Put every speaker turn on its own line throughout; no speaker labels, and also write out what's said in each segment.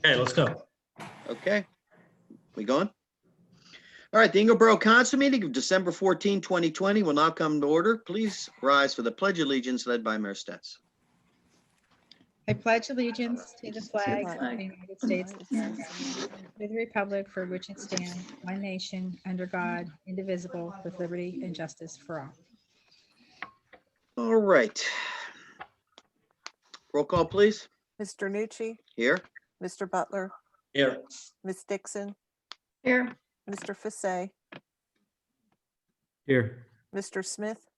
Okay, let's go.
Okay. We going? All right, the Ingram Borough Council meeting of December 14, 2020 will now come to order. Please rise for the Pledge of Allegiance led by Mayor Stetz.
I pledge allegiance to the flag of the United States of America, to the republic for which it stands, one nation, under God, indivisible, with liberty and justice for all.
All right. Roll call, please.
Mr. Nucci,
Here.
Mr. Butler,
Here.
Ms. Dixon,
Here.
Mr. Fasay,
Here.
Mr. Smith,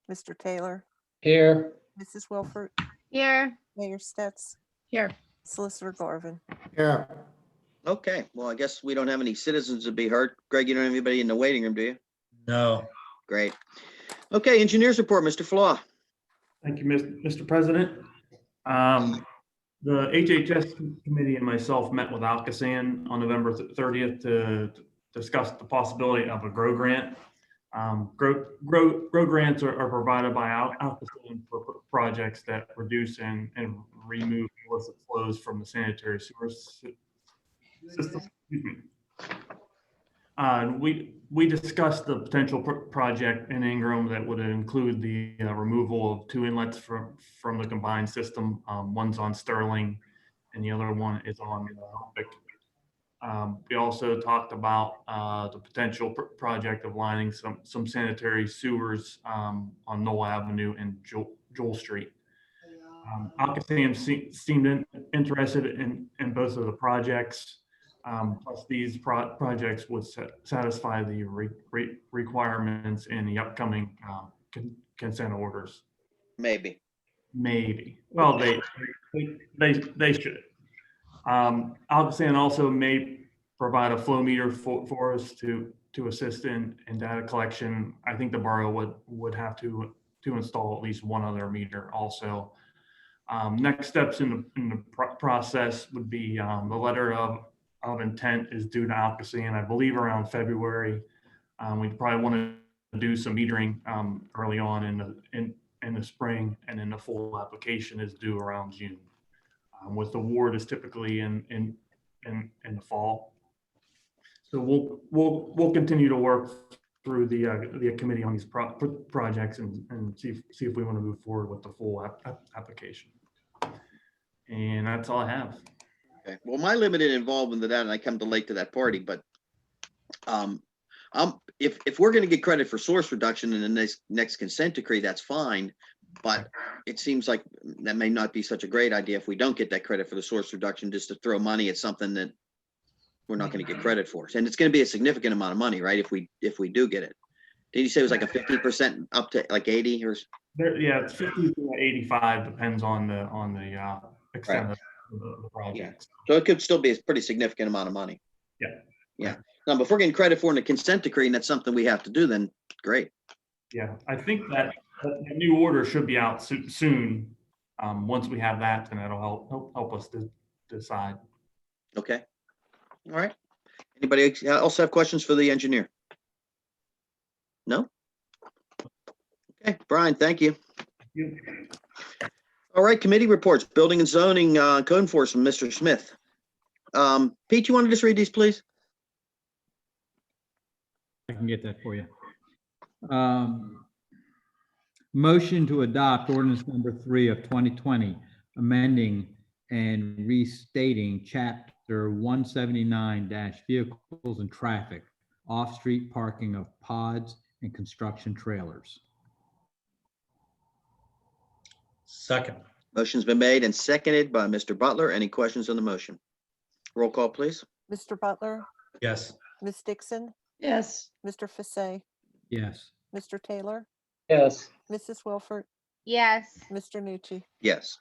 Mr. Taylor,
Here.
Mrs. Wilford,
Here.
Mayor Stetz,
Here.
Solicitor Garvin.
Here.
Okay, well, I guess we don't have any citizens to be heard. Greg, you don't have anybody in the waiting room, do you?
No.
Great. Okay, engineers report, Mr. Flaw.
Thank you, Mr. President. The HHS committee and myself met with Alcosan on November 30th to discuss the possibility of a GROW grant. GROW grants are provided by Alcosan for projects that reduce and remove illicit flows from the sanitary sewer system. Excuse me. We discussed the potential project in Ingram that would include the removal of 2 inlets from the combined system. One's on Sterling and the other one is on Vic. We also talked about the potential project of lining some sanitary sewers on Knoll Avenue and Joel Street. Alcosan seemed interested in both of the projects. Plus these projects would satisfy the requirements in the upcoming consent orders.
Maybe.
Well, they should. Alcosan also may provide a flow meter for us to assist in data collection. I think the borough would have to install at least one other meter also. Next steps in the process would be the letter of intent is due to Alcosan, I believe around February. We probably want to do some metering early on in the spring, and then the full application is due around June. With the award is typically in the fall. So we'll continue to work through the committee on these projects and see if we want to move forward with the full application. And that's all I have.
Okay. Well, my limited involvement in that, and I come too late to that party, but if we're going to get credit for source reduction in the next consent decree, that's fine. But it seems like that may not be such a great idea if we don't get that credit for the source reduction, just to throw money at something that we're not going to get credit for. And it's going to be a significant amount of money, right? If we do get it. Did you say it was like a 50% up to like 80 or?
Yeah, it's 50 to 85, depends on the extent
Right.
of the project.
So it could still be a pretty significant amount of money. Yeah. Now, but if we're getting credit for in a consent decree and that's something we have to do, then great.
Yeah, I think that the new order should be out soon. Once we have that, then that'll help us to decide.
Okay. All right. Anybody else have questions for the engineer? No? Okay, Brian, thank you.
Thank you.
All right, committee reports, building and zoning, code enforcement, Mr. Smith. Pete, you want to just read these, please?
I can get that for you. Motion to adopt ordinance number 3 of 2020, amending and restating chapter 179 vehicles and traffic, off-street parking of pods and construction trailers.
Second.
Motion's been made and seconded by Mr. Butler. Any questions on the motion? Roll call, please.
Mr. Butler,
Yes.
Ms. Dixon,
Yes.
Mr. Fasay,
Yes.
Mr. Taylor,
Yes.
Mrs. Wilford,
Yes.
Mr. Nucci.
Yes.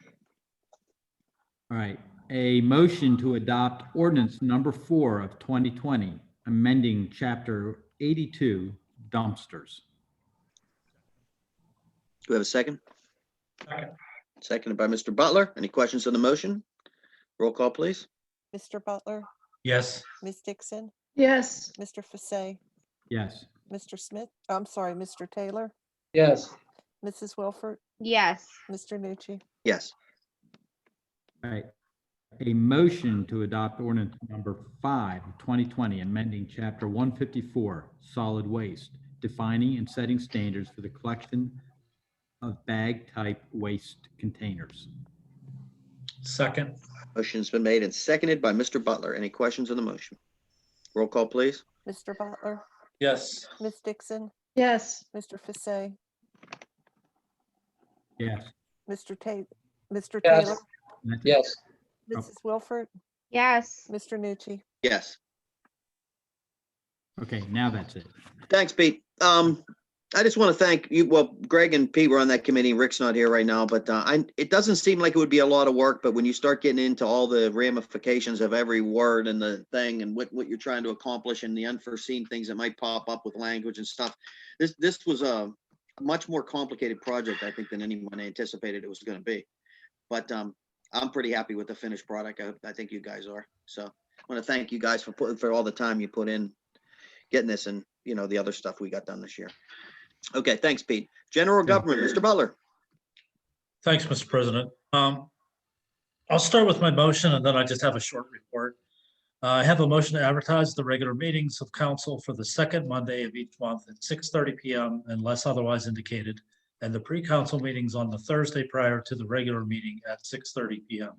All right. A motion to adopt ordinance number 4 of 2020, amending chapter 82 dumpsters.
Do we have a second?
Second.
Seconded by Mr. Butler. Any questions on the motion? Roll call, please.
Mr. Butler,
Yes.
Ms. Dixon,
Yes.
Mr. Fasay,
Yes.
Mr. Smith, I'm sorry, Mr. Taylor,
Yes.
Mrs. Wilford,
Yes.
Mr. Nucci.
Yes.
All right. a motion to adopt ordinance number 5 of 2020, amending chapter 154, solid waste, defining and setting standards for the collection of bag-type waste containers.
Second.
Motion's been made and seconded by Mr. Butler. Any questions on the motion? Roll call, please.
Mr. Butler,
Yes.
Ms. Dixon,
Yes.
Mr. Fisay,
Yes.
Mr. Mr.
Yes.
Taylor,
Yes.
Mrs. Wilford,
Yes.
Mr. Nucci.
Yes.
Okay, now that's it.
Thanks, Pete. I just want to thank you. Well, Greg and Pete were on that committee. Rick's not here right now, but it doesn't seem like it would be a lot of work, but when you start getting into all the ramifications of every word and the thing and what you're trying to accomplish and the unforeseen things that might pop up with language and stuff, this was a much more complicated project, I think, than anyone anticipated it was going to be. But I'm pretty happy with the finished product. I think you guys are. So I want to thank you guys for all the time you put in getting this and, the other stuff we got done this year. Okay, thanks, Pete. General government, Mr. Butler.
Thanks, Mr. President. I'll start with my motion and then I just have a short report. I have a motion to advertise the regular meetings of council for the second Monday of each month at 6:30 PM unless otherwise indicated, and the pre-council meetings on the Thursday prior to the regular meeting at 6:30 PM.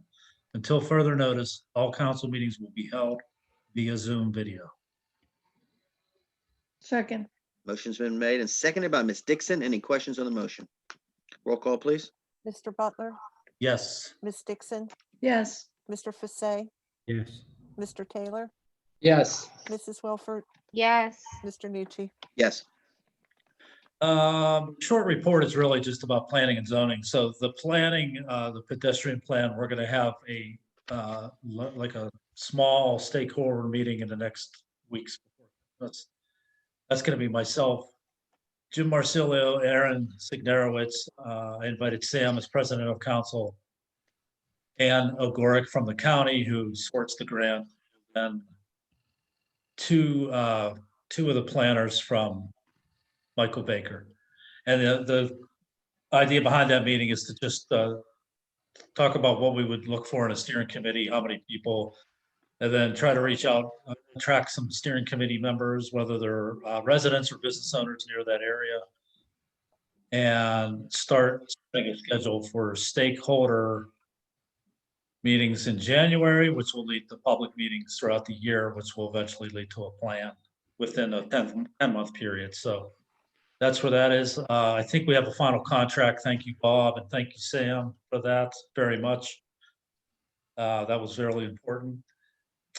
Until further notice, all council meetings will be held via Zoom video.
Second.
Motion's been made and seconded by Ms. Dixon. Any questions on the motion? Roll call, please.
Mr. Butler,
Yes.
Ms. Dixon,
Yes.
Mr. Fisay,
Yes.
Mr. Taylor,
Yes.
Mrs. Wilford,
Yes.
Mr. Nucci.
Yes.
Short report is really just about planning and zoning. So the planning, the pedestrian plan, we're gonna have like a small stakeholder meeting in the next weeks. That's gonna be myself, Jim Marsilio, Aaron Signerowitz. I invited Sam as president of council, and Ogoric from the county who sorts the grant, and two of the planners from Michael Baker. And the idea behind that meeting is to just talk about what we would look for in a steering committee, how many people, and then try to reach out, attract some steering committee members, whether they're residents or business owners near that area, and start setting a schedule for stakeholder meetings in January, which will lead to public meetings throughout the year, which will eventually lead to a plan within a 10-month period. So that's where that is. I think we have a final contract. Thank you, Bob, and thank you, Sam, for that very much. That was really important.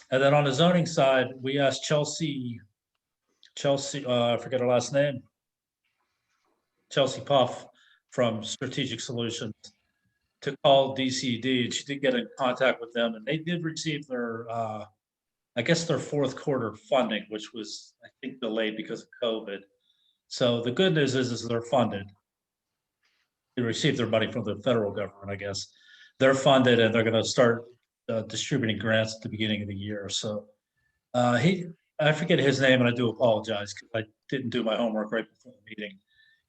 And then on the zoning side, we asked Chelsea, I forget her last name, Chelsea Puff from Strategic Solutions, to call DCD. She did get in contact with them, and they did receive their, I guess their fourth quarter funding, which was, I think, delayed because of COVID. So the good news is they're funded. They received their money from the federal government, I guess. They're funded and they're going to start distributing grants at the beginning of the year. So I forget his name and I do apologize because I didn't do my homework right before the meeting.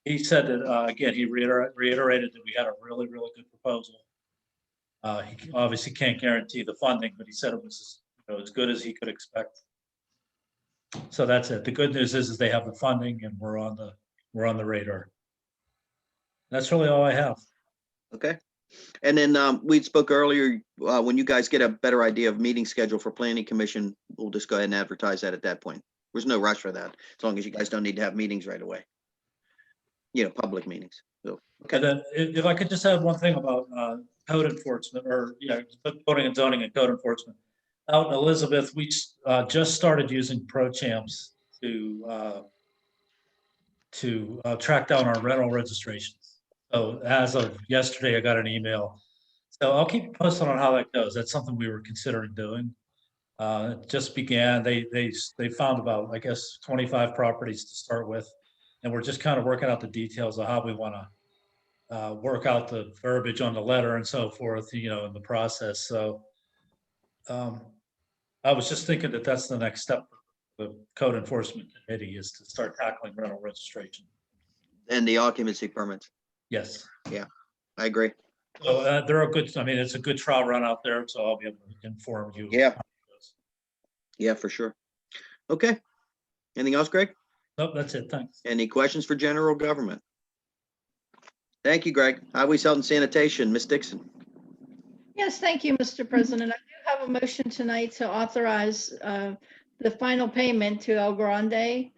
He said that, again, he reiterated that we had a really, really good proposal. He obviously can't guarantee the funding, but he said it was as good as he could expect. So that's it. The good news is they have the funding and we're on the radar. That's really all I have.
Okay. And then we spoke earlier, when you guys get a better idea of meeting schedule for planning commission, we'll just go ahead and advertise that at that point. There's no rush for that, as long as you guys don't need to have meetings right away. Public meetings. So, okay.
And then if I could just add one thing about code enforcement, or coding and zoning and code enforcement. Out in Elizabeth, we just started using ProChamps to track down our rental registrations. So as of yesterday, I got an email. So I'll keep you posted on how that goes. That's something we were considering doing. It just began. They found about, I guess, 25 properties to start with, and we're just kind of working out the details of how we want to work out the verbiage on the letter and so forth, in the process. So I was just thinking that that's the next step for the code enforcement committee, is to start tackling rental registration.
And the occupancy permits.
Yes.
I agree.
So they're a good, I mean, it's a good trial run out there, so I'll be able to inform you.
Yeah. Yeah, for sure. Okay. Anything else, Greg?
Nope, that's it. Thanks.
Any questions for general government? Thank you, Greg. Highways, Health and Sanitation, Ms. Dixon.
Yes, thank you, Mr. President. I do have a motion tonight to authorize the final payment to El Grande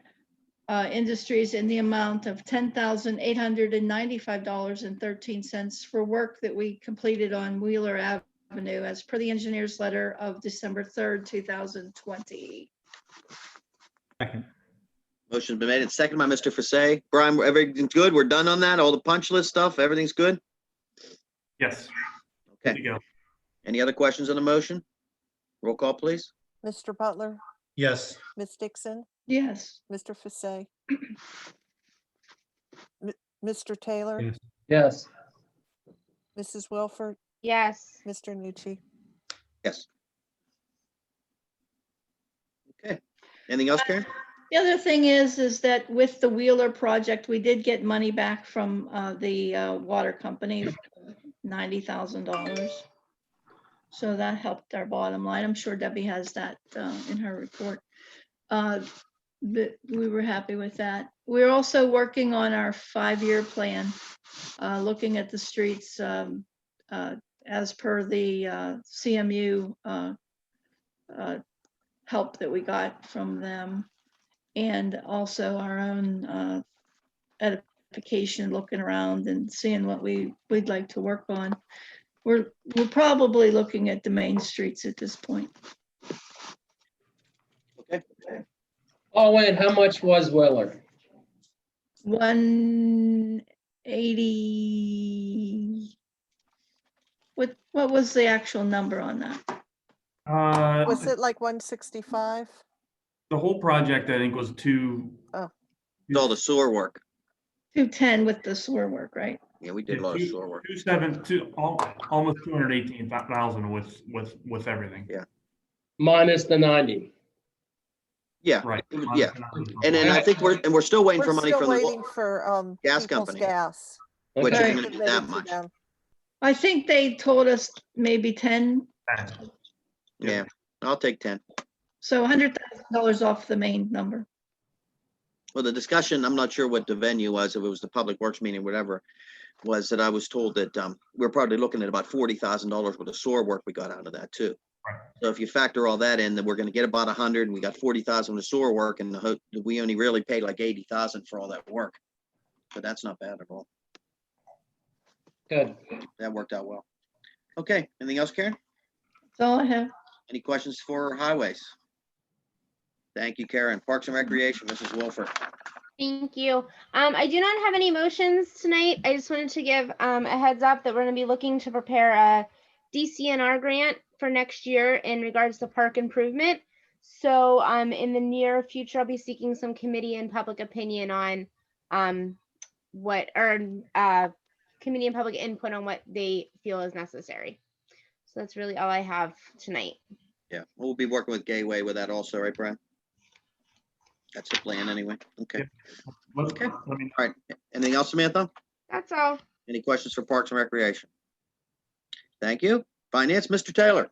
Industries in the amount of $10,895.13 for work that we completed on Wheeler Avenue as per the engineer's letter of December 3rd, 2020.
Second.
Motion's been made and seconded by Mr. Fasay. Brian, everything's good? We're done on that? All the punch list stuff? Everything's good?
Yes. Good
Okay.
to go.
Any other questions on the motion? Roll call, please.
Mr. Butler,
Yes,
Ms. Dixon,
Yes,
Mr. Fasay. Mr. Taylor,
Yes.
yes,
Mrs. Wilford,
Yes.
Mr. Nucci.
Yes. Okay. Anything else, Karen?
the other thing is that with the Wheeler project, we did get money back from the water company, $90,000. So that helped our bottom line. I'm sure Debbie has that in her report. But we were happy with that. We're also working on our 5-year plan, looking at the streets as per the CMU help that we got from them, and also our own edification, looking around and seeing what we'd like to work on. We're probably looking at the main streets at this point.
Okay.
oh, and how much was Willer?
180. What was the actual number on that?
Was it like 165?
The whole project, I think, was
It's all the sewer work.
210 with the sewer work, right?
Yeah, we did a lot of sewer work.
almost 218,000 with everything.
Yeah.
Minus the 90.
Yeah,
Right.
yeah. And then I think we're still waiting for
We're
money
still
from
waiting
the,
for
gas
People's
company.
Gas.
which
Okay.
isn't gonna be that
Submitted to
much.
them.
I think they told us maybe 10,
Yeah, I'll take 10.
so $100,000 off the main number.
Well, the discussion, I'm not sure what the venue was, if it was the Public Works meeting, whatever, was that I was told that we're probably looking at about $40,000 worth of sewer work we got out of that too.
Right.
So if you factor all that in, then we're gonna get about 100, and we got 40,000 of sewer work, and we only really paid like 80,000 for all that work. But that's not bad at all.
Good.
That worked out well. Okay, anything else, Karen?
That's all I have.
Any questions for highways? Thank you, Karen. Parks and Recreation, Mrs. Wolford.
Thank you. I do not have any motions tonight. I just wanted to give a heads up that we're going to be looking to prepare a DCNR grant for next year in regards to park improvement. So in the near future, I'll be seeking some committee and public opinion on committee and public input on what they feel is necessary. So that's really all I have tonight.
Yeah, we'll be working with Gateway with that also, right, Brian? That's the plan anyway. Okay.
Yeah.
Okay.
All
All right. Anything else, Samantha?
That's all.
Any questions for Parks and Recreation? Thank you. Finance, Mr. Taylor.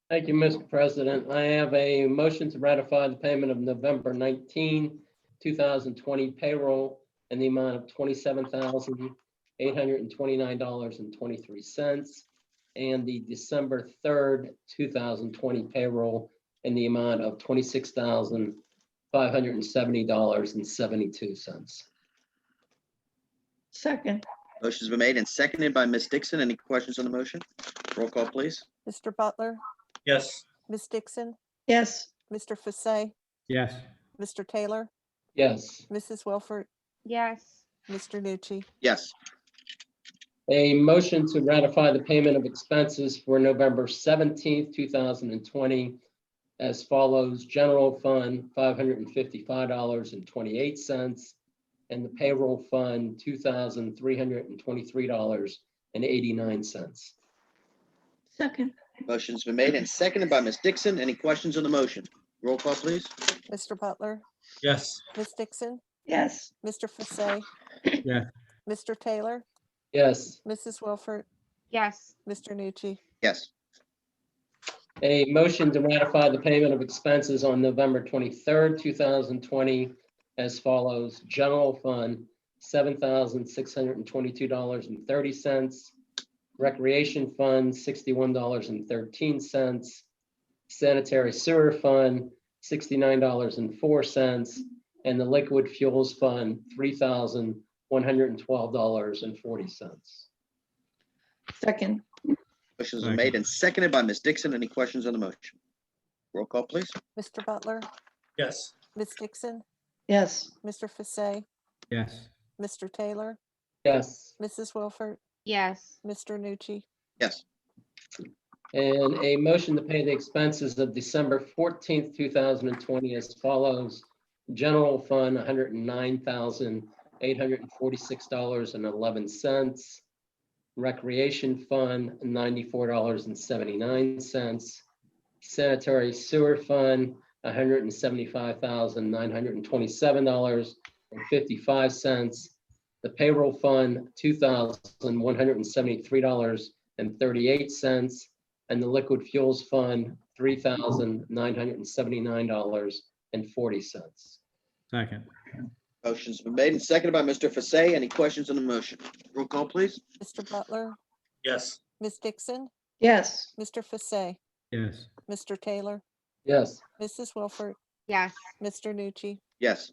Thank you, Mr. President. I have a motion to ratify the payment of November 19, 2020 payroll in the amount of $27,829.23, and the December 3rd, 2020 payroll in the amount of $26,570.72.
Second,
Motion's been made and seconded by Ms. Dixon. Any questions on the motion? Roll call, please.
Mr. Butler,
yes,
Ms. Dixon,
yes,
Mr. Fasay,
Yes.
Mr. Taylor,
Yes.
Mrs. Wilford,
Yes.
Mr. Nucci.
Yes.
A motion to ratify the payment of expenses for November 17th, 2020 as follows: general fund, $555.28, and the payroll fund, $2,323.89.
second,
Motion's been made and seconded by Ms. Dixon. Any questions on the motion? Roll call, please.
Mr. Butler,
yes,
Ms. Dixon,
yes,
Mr. Fasay,
Yes.
Mr. Taylor,
Yes.
Mrs. Wilford,
Yes.
Mr. Nucci,
Yes.
A motion to ratify the payment of expenses on November 23rd, 2020 as follows. General Fund, $7,622.30. Recreation Fund, $61.13. Sanitary Sewer Fund, $69.04. And the Liquid Fuels Fund, $3,112.40.
Second,
Motion's been made and seconded by Ms. Dixon. Any questions on the motion? Roll call, please.
Mr. Butler,
Yes.
Ms. Dixon,
yes.
Mr. Fasay,
yes,
Mr. Taylor,
Yes.
Mrs. Wilford,
Yes.
Mr. Nucci,
Yes.
And a motion to pay the expenses of December 14th, 2020 as follows. General Fund, $109,846.11. Recreation Fund, $94.79. Sanitary Sewer Fund, $175,927.55. The Payroll Fund, $2,173.38. And the Liquid Fuels Fund, $3,979.40.
second,
Motion's been made and seconded by Mr. Fasay. Any questions on the motion? Roll call, please.
Mr. Butler,
Yes.
Ms. Dixon,
Yes.
Mr. Fasay,
yes,
Mr. Taylor,
Yes.
Mrs. Wilford,
Yes.
Mr. Nucci,
Yes.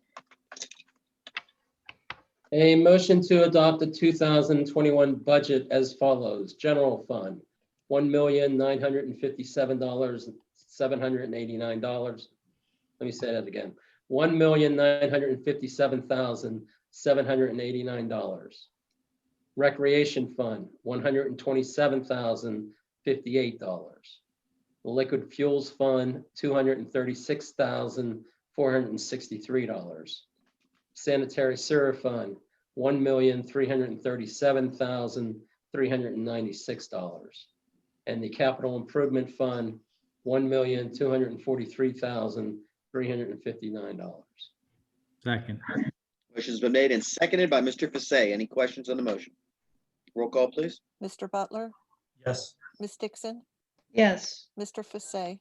A motion to adopt the 2021 budget as follows. General Fund, $1,957,789. Let me say that again. $1,957,789. Recreation Fund, $127,058. The Liquid Fuels Fund, $236,463. Sanitary Sewer Fund, $1,337,396. And the Capital Improvement Fund, $1,243,359.
second,
Motion's been made and seconded by Mr. Fasay. Any questions on the motion? Roll call, please.
Mr. Butler,
Yes.
Ms. Dixon,
Yes.
Mr. Fasay,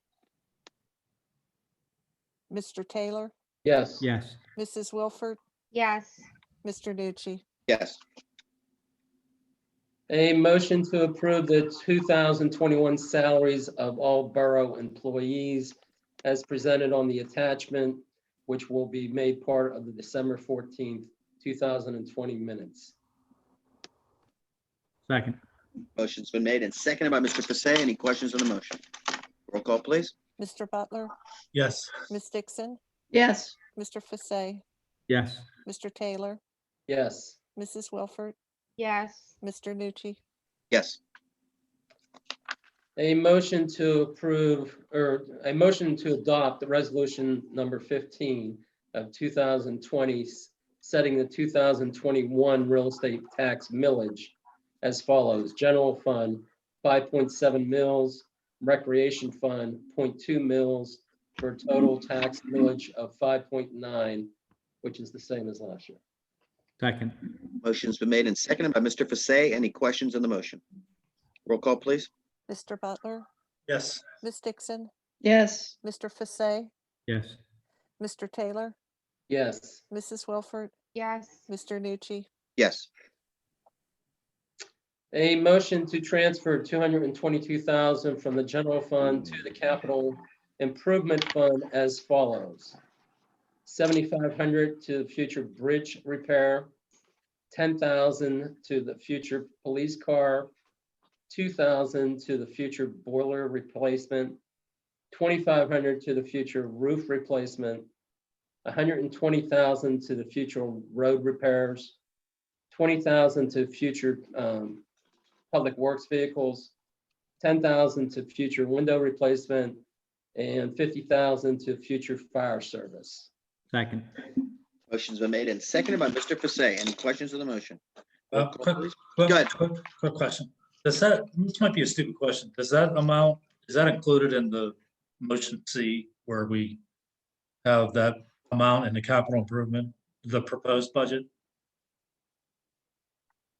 Mr. Taylor,
Yes.
yes,
Mrs. Wilford,
Yes.
Mr. Nucci,
Yes.
A motion to approve the 2021 salaries of all borough employees as presented on the attachment, which will be made part of the December 14th, 2020 minutes.
second,
Motion's been made and seconded by Mr. Fasay. Any questions on the motion? Roll call, please.
Mr. Butler,
Yes.
Ms. Dixon,
Yes.
Mr. Fasay,
yes,
Mr. Taylor,
Yes.
Mrs. Wilford,
Yes.
Mr. Nucci,
Yes.
A motion to approve, or a motion to adopt the resolution number 15 of 2020, setting the 2021 real estate tax millage as follows. General Fund, 5.7 mils, Recreation Fund, 0.2 mils, for a total tax millage of 5.9, which is the same as last year.
second,
Motion's been made and seconded by Mr. Fasay. Any questions on the motion? Roll call, please.
Mr. Butler,
Yes.
Ms. Dixon,
Yes.
Mr. Fasay,
yes,
Mr. Taylor,
Yes.
Mrs. Wilford,
Yes.
Mr. Nucci,
Yes.
A motion to transfer 222,000 from the general fund to the capital improvement fund as follows. 7,500 to the future bridge repair, 10,000 to the future police car, 2,000 to the future boiler replacement, 2,500 to the future roof replacement, 120,000 to the future road repairs, 20,000 to future public works vehicles, 10,000 to future window replacement, and 50,000 to future fire service.
second,
Motion's been made and seconded by Mr. Fasay. Any questions on the motion? Roll call,
Quick,
please.
quick,
Go ahead.
quick question. Does that, this might be a stupid question. Does that amount, is that included in the motion C where we have that amount in the capital improvement, the proposed budget?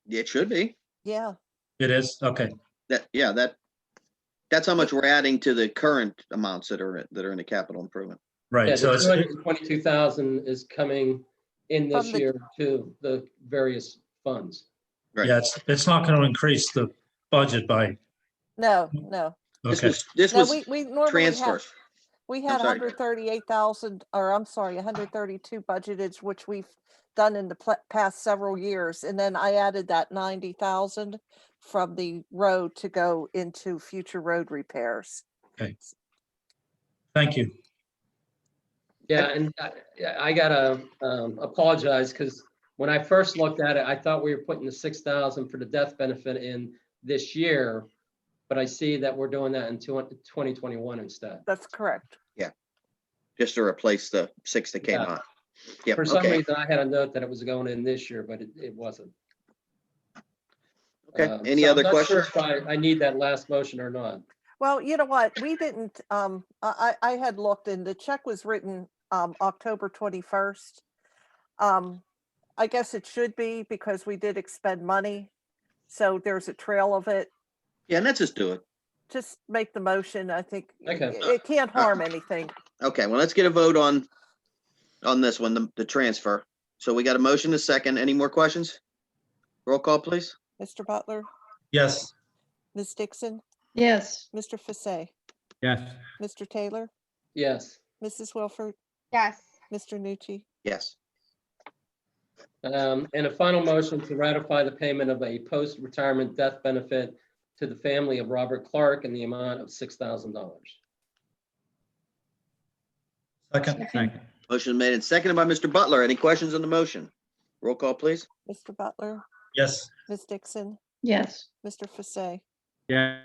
It should be.
yeah,
It is? Okay.
That's how much we're adding to the current amounts that are in the capital improvement.
Yeah,
Right, so
the
it's,
222,000 is coming in this
From the-
year to the various funds.
Right.
yeah, it's not gonna increase the budget by,
No, no.
okay,
This
No,
was
we normally have,
transfers.
we had
sorry.
138,000, or I'm sorry, 132 budgeted, which we've done in the past several years. And then I added that 90,000 from the road to go into future road repairs.
thank you.
Yeah, and I gotta apologize, because when I first looked at it, I thought we were putting the 6,000 for the death benefit in this year, but I see that we're doing that in 2021 instead.
That's correct.
Just to replace the 6 that came
Yeah.
out. Yep,
For some
okay,
reason, I had a note that it was going in this year, but it wasn't.
okay. Any
So I'm
other
not sure
questions?
if I need that last motion or not.
Well, you know what? We didn't, I had looked and the check was written, October 21st. I guess it should be because we did expend money. So there's a trail of it.
Yeah, let's just do it.
Just make the motion. I think
Okay.
it can't harm anything.
Okay, well, let's get a vote on this one, the transfer. So we got a motion, a second. Any more questions? Roll call, please.
Mr. Butler,
Yes,
Ms. Dixon,
Yes,
Mr. Fasay,
Yes,
Mr. Taylor,
Yes.
Mrs. Wilford,
Yes.
Mr. Nucci.
Yes.
And a final motion to ratify the payment of a post-retirement death benefit to the family of Robert Clark in the amount of $6,000.
second,
second.
Motion made and seconded by Mr. Butler. Any questions on the motion? Roll call, please.
Mr. Butler,
yes,
Ms. Dixon,
yes,
Mr. Fasay,
Yes,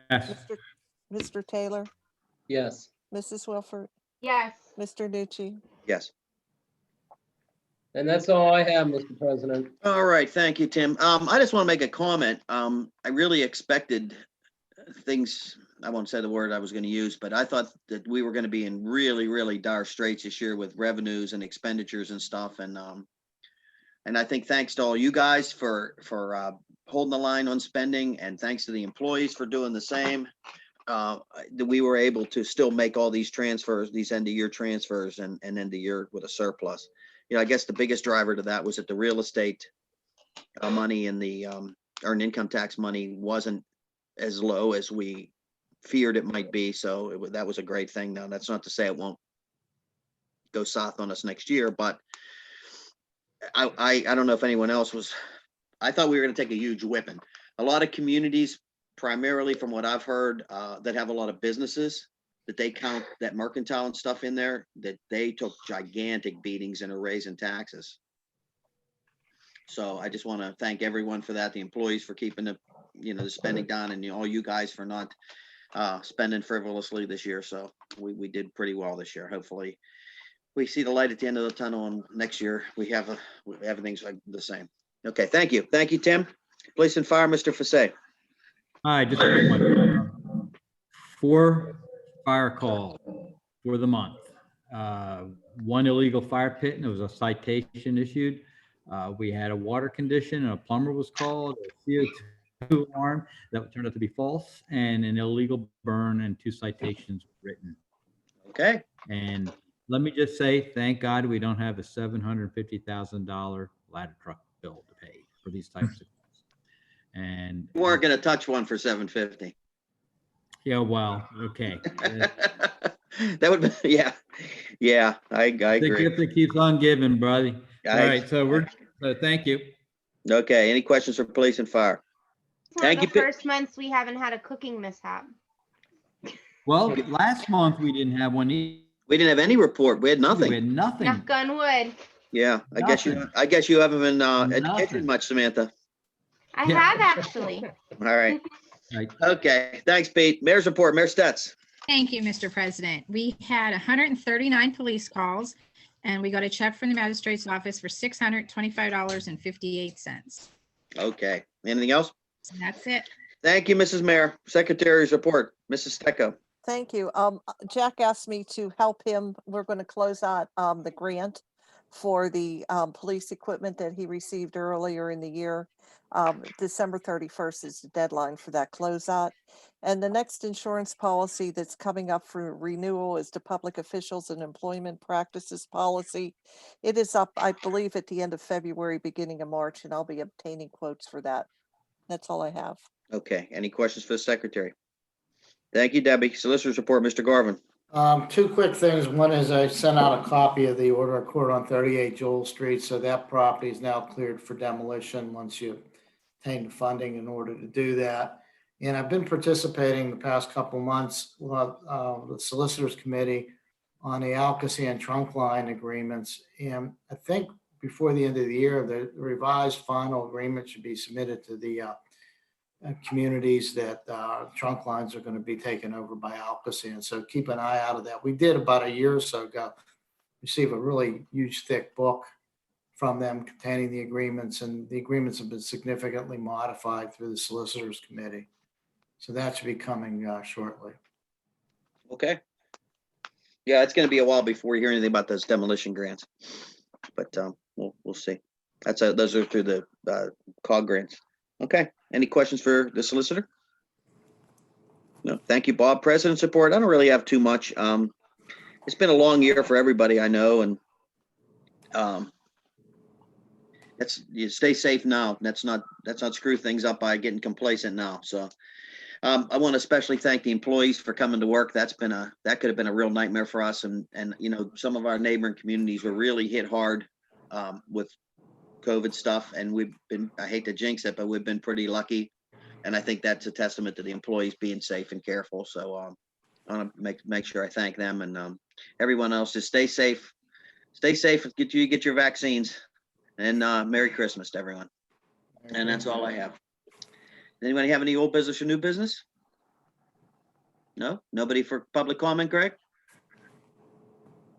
Mr. Taylor,
Yes.
Mrs. Wilford,
Yes.
Mr. Nucci.
Yes.
And that's all I have, Mr. President.
All right, thank you, Tim. I just want to make a comment. I really expected things, I won't say the word I was going to use, but I thought that we were going to be in really, really dire straits this year with revenues and expenditures and stuff. And I think thanks to all you guys for holding the line on spending, and thanks to the employees for doing the same, that we were able to still make all these transfers, these end of year transfers, and end the year with a surplus. You know, I guess the biggest driver to that was that the real estate money and the earned income tax money wasn't as low as we feared it might be. So that was a great thing. Now, that's not to say it won't go south on us next year, but I don't know if anyone else was, I thought we were going to take a huge whipping. A lot of communities, primarily from what I've heard, that have a lot of businesses, that they count that mercantile and stuff in there, that they took gigantic beatings and are raising taxes. So I just want to thank everyone for that, the employees for keeping the, the spending down, and all you guys for not spending frivolously this year. So we did pretty well this year. Hopefully we see the light at the end of the tunnel, and next year everything's like the same. Okay, thank you. Thank you, Tim. Police and Fire, Mr. Fasay.
Hi, just a quick one. 4 fire calls for the month. 1 illegal fire pit, and there was a citation issued. We had a water condition, and a plumber was called, a CO2 alarm that turned out to be false, and an illegal burn, and 2 citations written.
Okay,
And let me just say, thank God we don't have a $750,000 ladder truck bill to pay for these types of things. And
we weren't going to touch one for 750.
yeah, well, okay.
That would be, yeah, I
The
agree.
gift that keeps on giving, buddy. All right, so thank you.
Okay, any questions for police and fire?
It's one of
Thank
the
you, Pi-
first months we haven't had a cooking mishap.
Well, last month we didn't have one either.
We didn't have any report. We had
We
nothing.
had nothing.
Knock on wood.
Yeah, I guess
Nothing.
you haven't been at the
Nothing.
kitchen much, Samantha.
I
Yeah.
have actually.
All right.
Right.
Okay, thanks, Pete. Mayor's report, Mayor Stetz.
Thank you, Mr. President. We had 139 police calls, and we got a check from the magistrate's office for $625.58.
Okay, anything else?
So that's it.
Thank you, Mrs. Mayor. Secretary's report, Mrs. Stecco.
Thank you. Jack asked me to help him. We're going to close out the grant for the police equipment that he received earlier in the year. December 31st is the deadline for that closeout. And the next insurance policy that's coming up for renewal is the public officials and employment practices policy. It is up, I believe, at the end of February, beginning of March, and I'll be obtaining quotes for that. That's all I have.
Okay, any questions for the secretary? Thank you, Debbie. Solicitor's report, Mr. Garvin.
Two quick things. One is I sent out a copy of the order of court on 38 Joel Street, so that property is now cleared for demolition once you obtain the funding in order to do that. And I've been participating the past couple months with the Solicitors Committee on the Alcoasand trunk line agreements. And I think before the end of the year, the revised final agreement should be submitted to the communities that trunk lines are going to be taken over by Alcoasand. So keep an eye out of that. We did about a year or so ago receive a really huge, thick book from them containing the agreements, and the agreements have been significantly modified through the Solicitors Committee. So that should be coming shortly.
Okay. Yeah, it's gonna be a while before you hear anything about those demolition grants, but we'll see. Those are through the COG grants. Okay, any questions for the solicitor? No, thank you, Bob. President's report, I don't really have too much. It's been a long year for everybody I know, and you stay safe now. Let's not screw things up by getting complacent now. So I want to especially thank the employees for coming to work. That could have been a real nightmare for us. And some of our neighboring communities were really hit hard with COVID stuff. And I hate to jinx it, but we've been pretty lucky. And I think that's a testament to the employees being safe and careful. So I want to make sure I thank them, and everyone else. Just stay safe, get your vaccines, and Merry Christmas to everyone. And that's all I have. Anybody have any old business or new business? No? Nobody for public comment, Greg?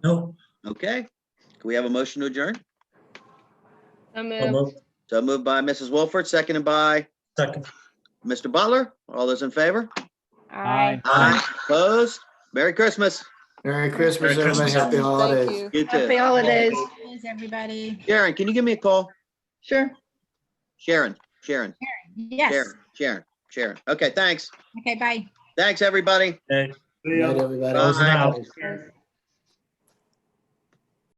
No.
Okay. Can we have a motion to adjourn?
So moved.
Moved.
So moved by Mrs. Wolford, seconded by
Second.
Mr. Butler. All those in favor?
Aye.
Aye. Opposed? Merry Christmas.
Merry Christmas,
Merry
everybody.
Christmas.
Happy
Thank
holidays.
you.
You too.
Happy holidays.
Thanks, everybody.
Sharon, can you give me a call?
Sure.
Sharon.
Yes.
Sharon. Okay, thanks.
Okay, bye.
Thanks, everybody.
Okay.
Good night, everybody.
Closing
Bye.
out.
Yes.